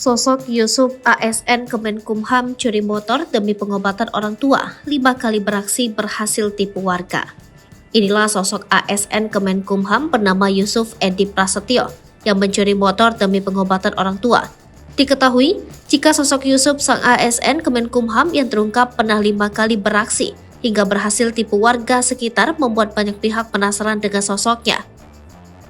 Sosok Yusuf ASN Kemenkumham curi motor demi pengobatan orang tua, 5 kali beraksi berhasil tipu warga. Inilah sosok ASN Kemenkumham bernama Yusuf Edi Prasetyo yang mencuri motor demi pengobatan orang tua. Diketahui, jika sosok Yusuf sang ASN Kemenkumham yang terungkap pernah 5 kali beraksi hingga berhasil tipu warga sekitar membuat banyak pihak penasaran dengan sosoknya.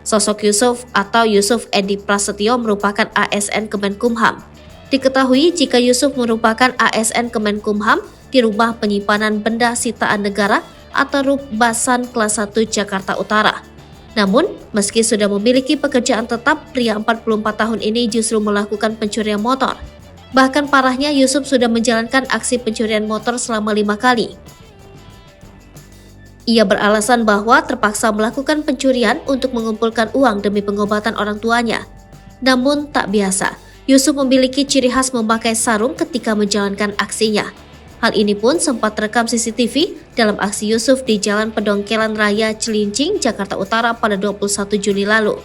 Sosok Yusuf atau Yusuf Edi Prasetyo merupakan ASN Kemenkumham. Diketahui jika Yusuf merupakan ASN Kemenkumham di Rumah Penyimpanan Benda Sitaan Negara atau RUP Basan Kelas 1 Jakarta Utara. Namun, meski sudah memiliki pekerjaan tetap, pria 44 tahun ini justru melakukan pencurian motor. Bahkan parahnya, Yusuf sudah menjalankan aksi pencurian motor selama 5 kali. Ia beralasan bahwa terpaksa melakukan pencurian untuk mengumpulkan uang demi pengobatan orang tuanya. Namun tak biasa, Yusuf memiliki ciri khas memakai sarung ketika menjalankan aksinya. Hal ini pun sempat terekam CCTV dalam aksi Yusuf di Jalan Pedongkelan Raya Cilincing, Jakarta Utara pada 21 Juni lalu.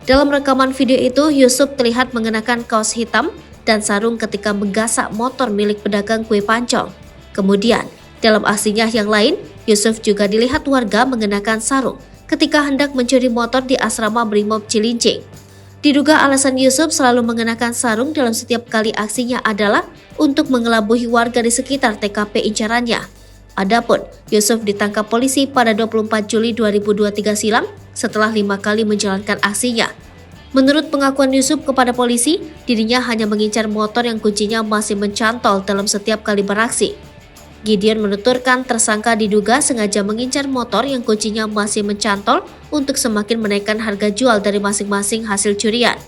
Dalam rekaman video itu, Yusuf terlihat mengenakan kaos hitam dan sarung ketika menggasak motor milik pedagang kue pancong. Kemudian, dalam aksinya yang lain, Yusuf juga dilihat warga mengenakan sarung ketika hendak mencuri motor di asrama Brimob Cilincing. Diduga alasan Yusuf selalu mengenakan sarung dalam setiap kali aksinya adalah untuk mengelabuhi warga di sekitar TKP incarannya. Adapun Yusuf ditangkap polisi pada 24 Juli 2023 silam setelah 5 kali menjalankan aksinya. Menurut pengakuan Yusuf kepada polisi, dirinya hanya mengincar motor yang kuncinya masih mencantol dalam setiap kali beraksi. Gideon menuturkan tersangka diduga sengaja mengincar motor yang kuncinya masih mencantol untuk semakin menaikkan harga jual dari masing-masing hasil curian.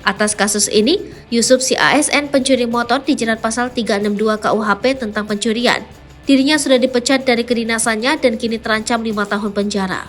Atas kasus ini, Yusuf si ASN pencuri motor dijerat pasal 362 KUHP tentang pencurian. Dirinya sudah dipecat dari kedinasannya dan kini terancam 5 tahun penjara.